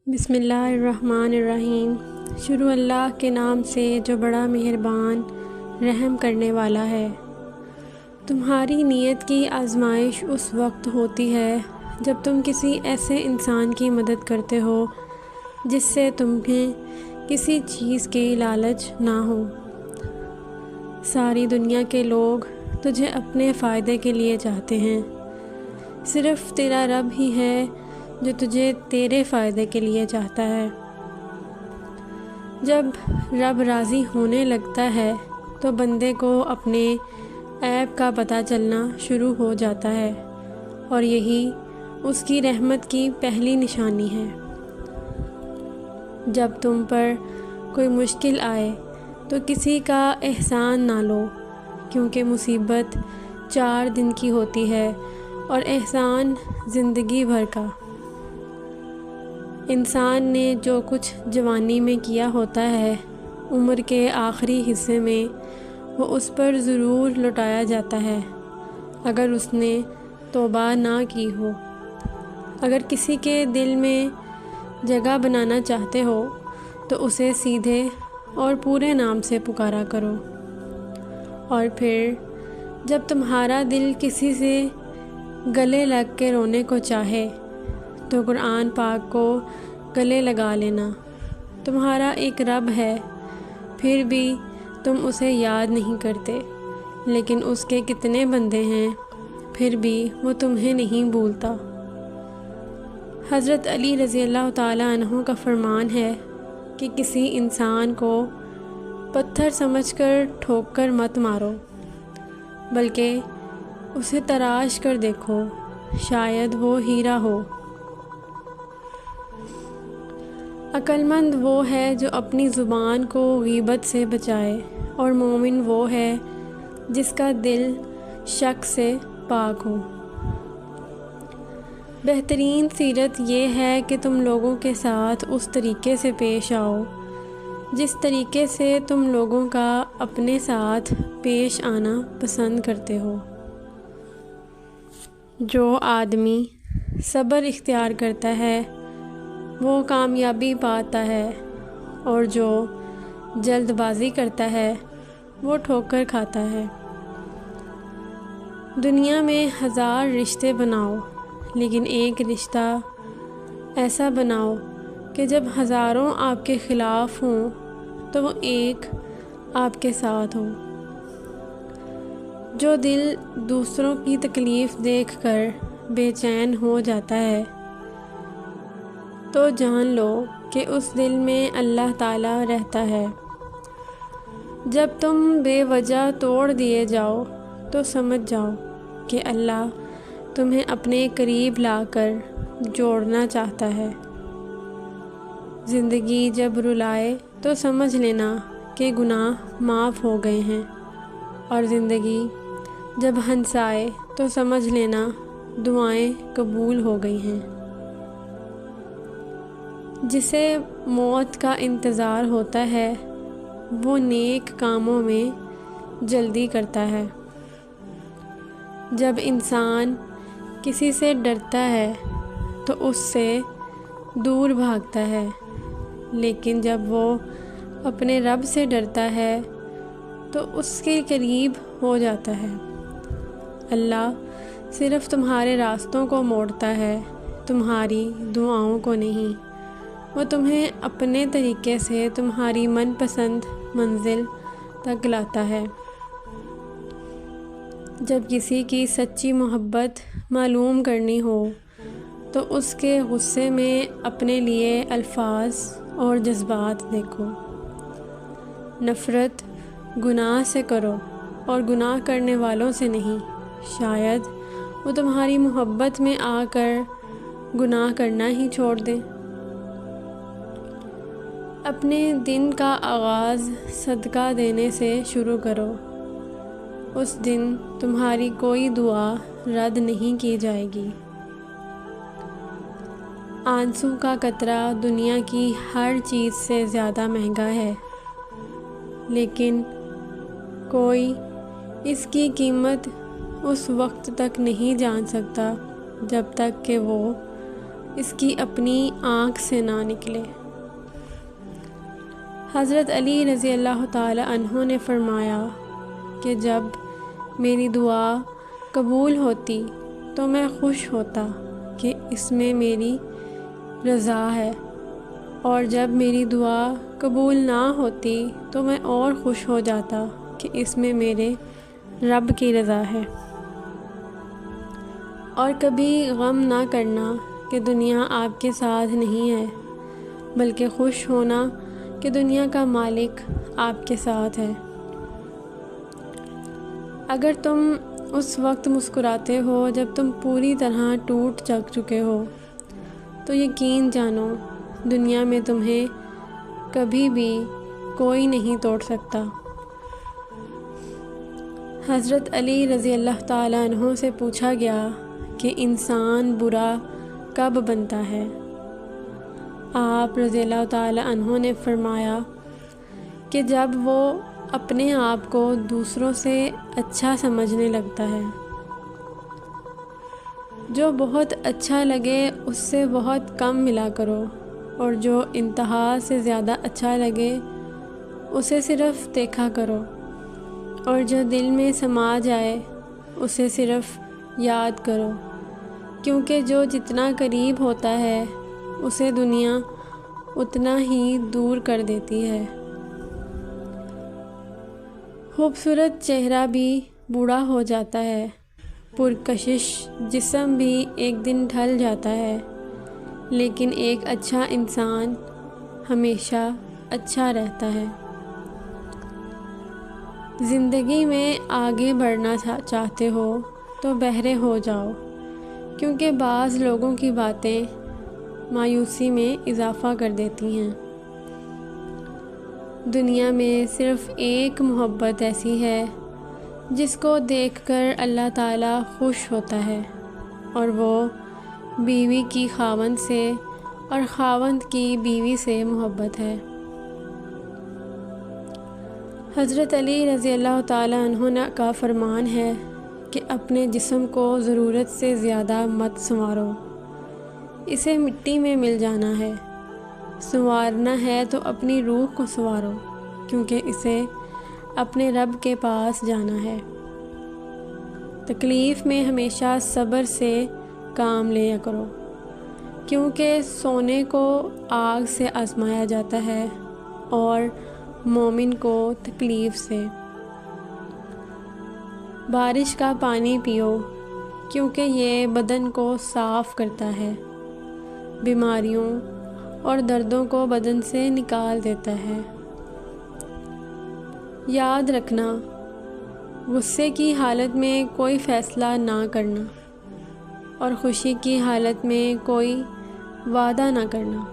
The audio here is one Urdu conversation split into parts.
بسم اللہ الرحمن الرحیم۔ شروع اللہ کے نام سے جو بڑا مہربان رحم کرنے والا ہے۔ تمہاری نیت کی آزمائش اس وقت ہوتی ہے جب تم کسی ایسے انسان کی مدد کرتے ہو جس سے تمہیں کسی چیز کی لالچ نہ ہو۔ ساری دنیا کے لوگ تجھے اپنے فائدے کے لیے چاہتے ہیں، صرف تیرا رب ہی ہے جو تجھے تیرے فائدے کے لیے چاہتا ہے۔ جب رب راضی ہونے لگتا ہے تو بندے کو اپنے عیب کا پتہ چلنا شروع ہو جاتا ہے، اور یہی اس کی رحمت کی پہلی نشانی ہے۔ جب تم پر کوئی مشکل آئے تو کسی کا احسان نہ لو، کیونکہ مصیبت 4 دن کی ہوتی ہے اور احسان زندگی بھر کا۔ انسان نے جو کچھ جوانی میں کیا ہوتا ہے، عمر کے آخری حصے میں وہ اس پر ضرور لوٹایا جاتا ہے، اگر اس نے توبہ نہ کی ہو۔ اگر کسی کے دل میں جگہ بنانا چاہتے ہو تو اسے سیدھے اور پورے نام سے پکارا کرو، اور پھر جب تمہارا دل کسی سے گلے لگ کے رونے کو چاہے تو قرآن پاک کو گلے لگا لینا۔ تمہارا ایک رب ہے، پھر بھی تم اسے یاد نہیں کرتے، لیکن اس کے کتنے بندے ہیں، پھر بھی وہ تمہیں نہیں بھولتا۔ حضرت علی رضی اللہ تعالیٰ عنہ کا فرمان ہے کہ کسی انسان کو پتھر سمجھ کر ٹھوک کر مت مارو، بلکہ اسے تراش کر دیکھو، شاید وہ ہیرا ہو۔ عقل مند وہ ہے جو اپنی زبان کو غیبت سے بچائے، اور مومن وہ ہے جس کا دل شک سے پاک ہو۔ بہترین سیرت یہ ہے کہ تم لوگوں کے ساتھ اس طریقے سے پیش آؤ جس طریقے سے تم لوگوں کا اپنے ساتھ پیش آنا پسند کرتے ہو۔ جو آدمی صبر اختیار کرتا ہے وہ کامیابی پاتا ہے، اور جو جلد بازی کرتا ہے وہ ٹھوکر کھاتا ہے۔ دنیا میں 1000 رشتے بناؤ، لیکن ایک رشتہ ایسا بناؤ کہ جب ہزاروں آپ کے خلاف ہوں تو وہ ایک آپ کے ساتھ ہو۔ جو دل دوسروں کی تکلیف دیکھ کر بے چین ہو جاتا ہے تو جان لو کہ اس دل میں اللہ تعالیٰ رہتا ہے۔ جب تم بے وجہ توڑ دیے جاؤ تو سمجھ جاؤ کہ اللہ تمہیں اپنے قریب لا کر جوڑنا چاہتا ہے۔ زندگی جب رلائے تو سمجھ لینا کہ گناہ معاف ہو گئے ہیں، اور زندگی جب ہنسائے تو سمجھ لینا دعائیں قبول ہو گئی ہیں۔ جسے موت کا انتظار ہوتا ہے وہ نیک کاموں میں جلدی کرتا ہے۔ جب انسان کسی سے ڈرتا ہے تو اس سے دور بھاگتا ہے، لیکن جب وہ اپنے رب سے ڈرتا ہے تو اس کے قریب ہو جاتا ہے۔ اللہ صرف تمہارے راستوں کو موڑتا ہے، تمہاری دعاؤں کو نہیں۔ وہ تمہیں اپنے طریقے سے تمہاری من پسند منزل تک لاتا ہے۔ جب کسی کی سچی محبت معلوم کرنی ہو تو اس کے غصے میں اپنے لیے الفاظ اور جذبات دیکھو۔ نفرت گناہ سے کرو اور گناہ کرنے والوں سے نہیں، شاید وہ تمہاری محبت میں آ کر گناہ کرنا ہی چھوڑ دیں۔ اپنے دن کا آغاز صدقہ دینے سے شروع کرو، اس دن تمہاری کوئی دعا رد نہیں کی جائے گی۔ آنسو کا قطرہ دنیا کی ہر چیز سے زیادہ مہنگا ہے، لیکن کوئی اس کی قیمت اس وقت تک نہیں جان سکتا جب تک کہ وہ اس کی اپنی آنکھ سے نہ نکلے۔ حضرت علی رضی اللہ تعالی عنہ نے فرمایا کہ جب میری دعا قبول ہوتی تو میں خوش ہوتا کہ اس میں میری رضا ہے، اور جب میری دعا قبول نہ ہوتی تو میں اور خوش ہو جاتا کہ اس میں میرے رب کی رضا ہے۔ اور کبھی غم نہ کرنا کہ دنیا آپ کے ساتھ نہیں ہے، بلکہ خوش ہونا کہ دنیا کا مالک آپ کے ساتھ ہے۔ اگر تم اس وقت مسکراتے ہو جب تم پوری طرح ٹوٹ چکے ہو، تو یقین جانو دنیا میں تمہیں کبھی بھی کوئی نہیں توڑ سکتا۔ حضرت علی رضی اللہ تعالیٰ عنہ سے پوچھا گیا کہ انسان برا کب بنتا ہے؟ آپ رضی اللہ تعالیٰ عنہ نے فرمایا کہ جب وہ اپنے آپ کو دوسروں سے اچھا سمجھنے لگتا ہے۔ جو بہت اچھا لگے اس سے بہت کم ملا کرو، اور جو انتہا سے زیادہ اچھا لگے اسے صرف دیکھا کرو، اور جو دل میں سما جائے اسے صرف یاد کرو، کیونکہ جو جتنا قریب ہوتا ہے اسے دنیا اتنا ہی دور کر دیتی ہے۔ خوبصورت چہرہ بھی بوڑھا ہو جاتا ہے، پرکشش جسم بھی ایک دن ڈھل جاتا ہے، لیکن ایک اچھا انسان ہمیشہ اچھا رہتا ہے۔ زندگی میں آگے بڑھنا چاہتے ہو تو بہرے ہو جاؤ، کیونکہ بعض لوگوں کی باتیں مایوسی میں اضافہ کر دیتی ہیں۔ دنیا میں صرف ایک محبت ایسی ہے جس کو دیکھ کر اللہ تعالیٰ خوش ہوتا ہے، اور وہ بیوی کی خاوند سے اور خاوند کی بیوی سے محبت ہے۔ حضرت علی رضی اللہ تعالیٰ عنہ کا فرمان ہے کہ اپنے جسم کو ضرورت سے زیادہ مت سنوارو، اسے مٹی میں مل جانا ہے۔ سنوارنا ہے تو اپنی روح کو سنوارو، کیونکہ اسے اپنے رب کے پاس جانا ہے۔ تکلیف میں ہمیشہ صبر سے کام لیا کرو، کیونکہ سونے کو آگ سے آزمایا جاتا ہے اور مومن کو تکلیف سے۔ بارش کا پانی پیو، کیونکہ یہ بدن کو صاف کرتا ہے، بیماریوں اور دردوں کو بدن سے نکال دیتا ہے۔ یاد رکھنا، غصے کی حالت میں کوئی فیصلہ نہ کرنا، اور خوشی کی حالت میں کوئی وعدہ نہ کرنا۔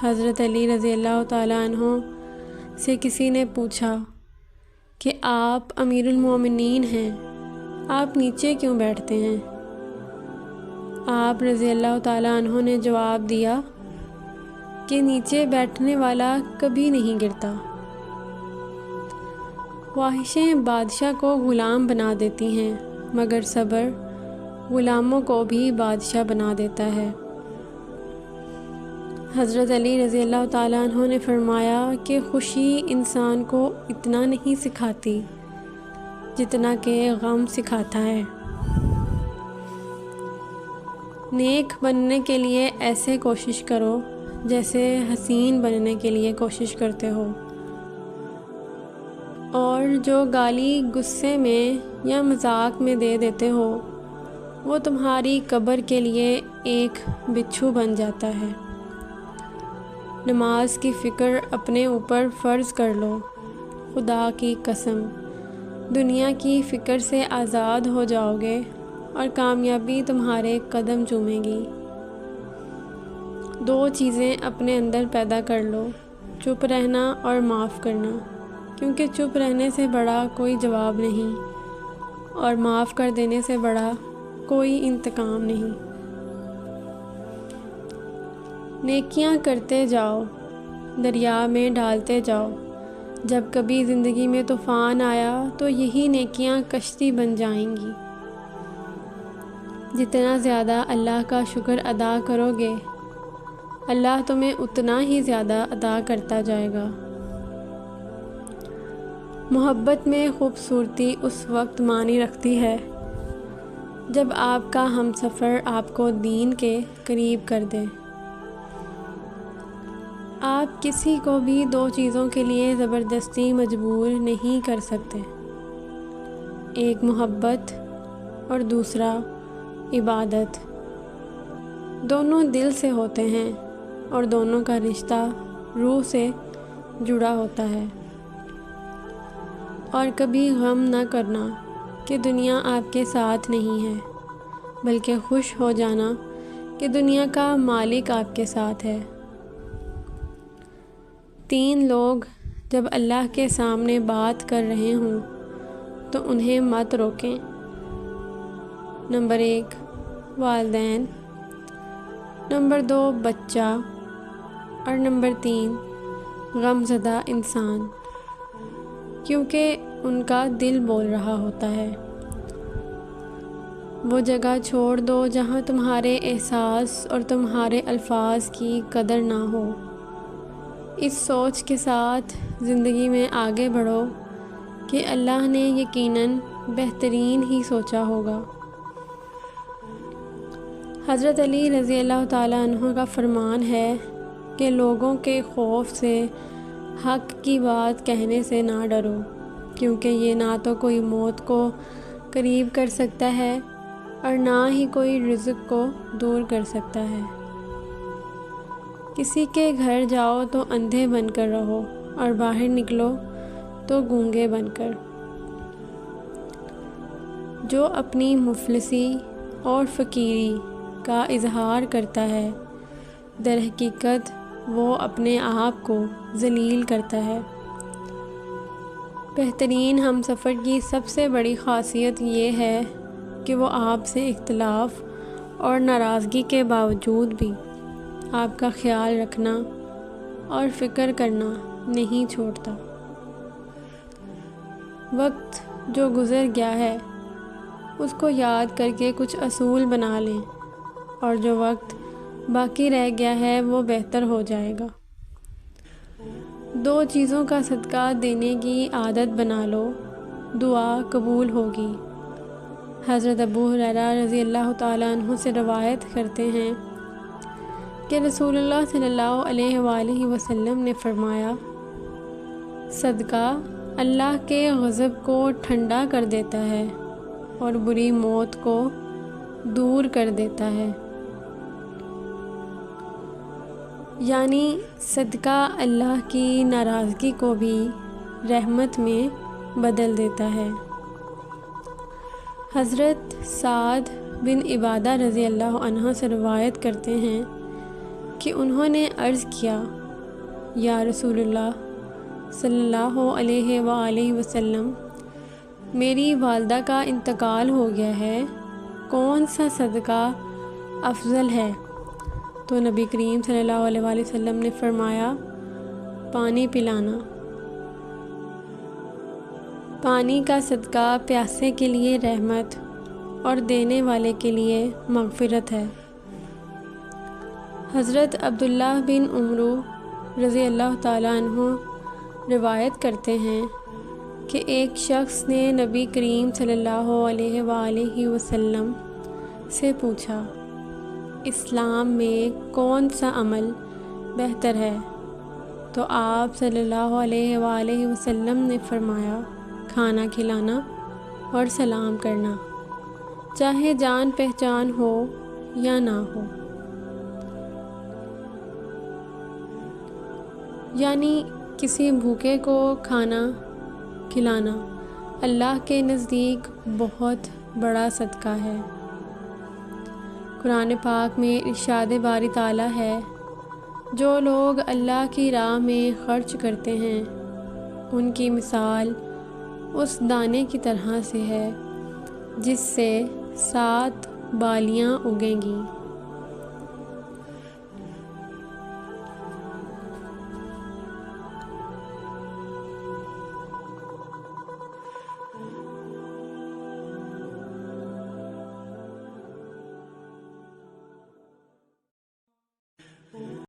حضرت علی رضی اللہ تعالیٰ عنہ سے کسی نے پوچھا کہ آپ امیر المومنین ہیں، آپ نیچے کیوں بیٹھتے ہیں؟ آپ رضی اللہ تعالیٰ عنہ نے جواب دیا کہ نیچے بیٹھنے والا کبھی نہیں گرتا۔ خواہشیں بادشاہ کو غلام بنا دیتی ہیں، مگر صبر غلاموں کو بھی بادشاہ بنا دیتا ہے۔ حضرت علی رضی اللہ تعالیٰ عنہ نے فرمایا کہ خوشی انسان کو اتنا نہیں سکھاتی جتنا کہ غم سکھاتا ہے۔ نیک بننے کے لیے ایسے کوشش کرو جیسے حسین بننے کے لیے کوشش کرتے ہو، اور جو گالی غصے میں یا مذاق میں دے دیتے ہو وہ تمہاری قبر کے لیے ایک بچھو بن جاتا ہے۔ نماز کی فکر اپنے اوپر فرض کر لو، خدا کی قسم دنیا کی فکر سے آزاد ہو جاؤ گے اور کامیابی تمہارے قدم چومے گی۔ 2 چیزیں اپنے اندر پیدا کر لو، چپ رہنا اور معاف کرنا، کیونکہ چپ رہنے سے بڑا کوئی جواب نہیں، اور معاف کر دینے سے بڑا کوئی انتقام نہیں۔ نیکیاں کرتے جاؤ، دریا میں ڈالتے جاؤ، جب کبھی زندگی میں طوفان آیا تو یہی نیکیاں کشتی بن جائیں گی۔ جتنا زیادہ اللہ کا شکر ادا کرو گے اللہ تمہیں اتنا ہی زیادہ عطا کرتا جائے گا۔ محبت میں خوبصورتی اس وقت معنی رکھتی ہے جب آپ کا ہمسفر آپ کو دین کے قریب کر دے۔ آپ کسی کو بھی دو چیزوں کے لیے زبردستی مجبور نہیں کر سکتے، ایک محبت اور دوسرا عبادت۔ دونوں دل سے ہوتے ہیں اور دونوں کا رشتہ روح سے جڑا ہوتا ہے۔ اور کبھی غم نہ کرنا کہ دنیا آپ کے ساتھ نہیں ہے، بلکہ خوش ہو جانا کہ دنیا کا مالک آپ کے ساتھ ہے۔ 3 لوگ جب اللہ کے سامنے بات کر رہے ہوں تو انہیں مت روکیں۔ نمبر 1 والدین، نمبر 2 بچہ، اور نمبر 3 غمزدہ انسان، کیونکہ ان کا دل بول رہا ہوتا ہے۔ وہ جگہ چھوڑ دو جہاں تمہارے احساس اور تمہارے الفاظ کی قدر نہ ہو۔ اس سوچ کے ساتھ زندگی میں آگے بڑھو کہ اللہ نے یقیناً بہترین ہی سوچا ہوگا۔ حضرت علی رضی اللہ تعالیٰ عنہ کا فرمان ہے کہ لوگوں کے خوف سے حق کی بات کہنے سے نہ ڈرو، کیونکہ یہ نہ تو کوئی موت کو قریب کر سکتا ہے اور نہ ہی کوئی رزق کو دور کر سکتا ہے۔ کسی کے گھر جاؤ تو اندھے بن کر رہو اور باہر نکلو تو گونگے بن کر۔ جو اپنی مفلسی اور فقیری کا اظہار کرتا ہے در حقیقت وہ اپنے آپ کو ذلیل کرتا ہے۔ بہترین ہمسفر کی سب سے بڑی خاصیت یہ ہے کہ وہ آپ سے اختلاف اور ناراضگی کے باوجود بھی آپ کا خیال رکھنا اور فکر کرنا نہیں چھوڑتا۔ وقت جو گزر گیا ہے اس کو یاد کر کے کچھ اصول بنا لیں، اور جو وقت باقی رہ گیا ہے وہ بہتر ہو جائے گا۔ 2 چیزوں کا صدقہ دینے کی عادت بنا لو، دعا قبول ہوگی۔ حضرت ابو ہریرہ رضی اللہ تعالیٰ عنہ سے روایت کرتے ہیں کہ رسول اللہ صلی اللہ علیہ وآلہ وسلم نے فرمایا، صدقہ اللہ کے غضب کو ٹھنڈا کر دیتا ہے اور بری موت کو دور کر دیتا ہے۔ یعنی صدقہ اللہ کی ناراضگی کو بھی رحمت میں بدل دیتا ہے۔ حضرت سعد بن عبادہ رضی اللہ عنہ سے روایت کرتے ہیں کہ انہوں نے عرض کیا، یا رسول اللہ صلی اللہ علیہ وآلہ وسلم، میری والدہ کا انتقال ہو گیا ہے، کون سا صدقہ افضل ہے؟ تو نبی کریم صلی اللہ علیہ وآلہ وسلم نے فرمایا، پانی پلانا۔ پانی کا صدقہ پیاسے کے لیے رحمت اور دینے والے کے لیے مغفرت ہے۔ حضرت عبداللہ بن عمرو رضی اللہ تعالیٰ عنہ روایت کرتے ہیں کہ ایک شخص نے نبی کریم صلی اللہ علیہ وآلہ وسلم سے پوچھا، اسلام میں کون سا عمل بہتر ہے؟ تو آپ صلی اللہ علیہ وآلہ وسلم نے فرمایا، کھانا کھلانا اور سلام کرنا، چاہے جان پہچان ہو یا نہ ہو۔ یعنی کسی بھوکے کو کھانا کھلانا اللہ کے نزدیک بہت بڑا صدقہ ہے۔ قرآن پاک میں ارشاد باری تعالیٰ ہے، جو لوگ اللہ کی راہ میں خرچ کرتے ہیں ان کی مثال اس دانے کی طرح سے ہے جس سے 7 بالیاں اگیں گی۔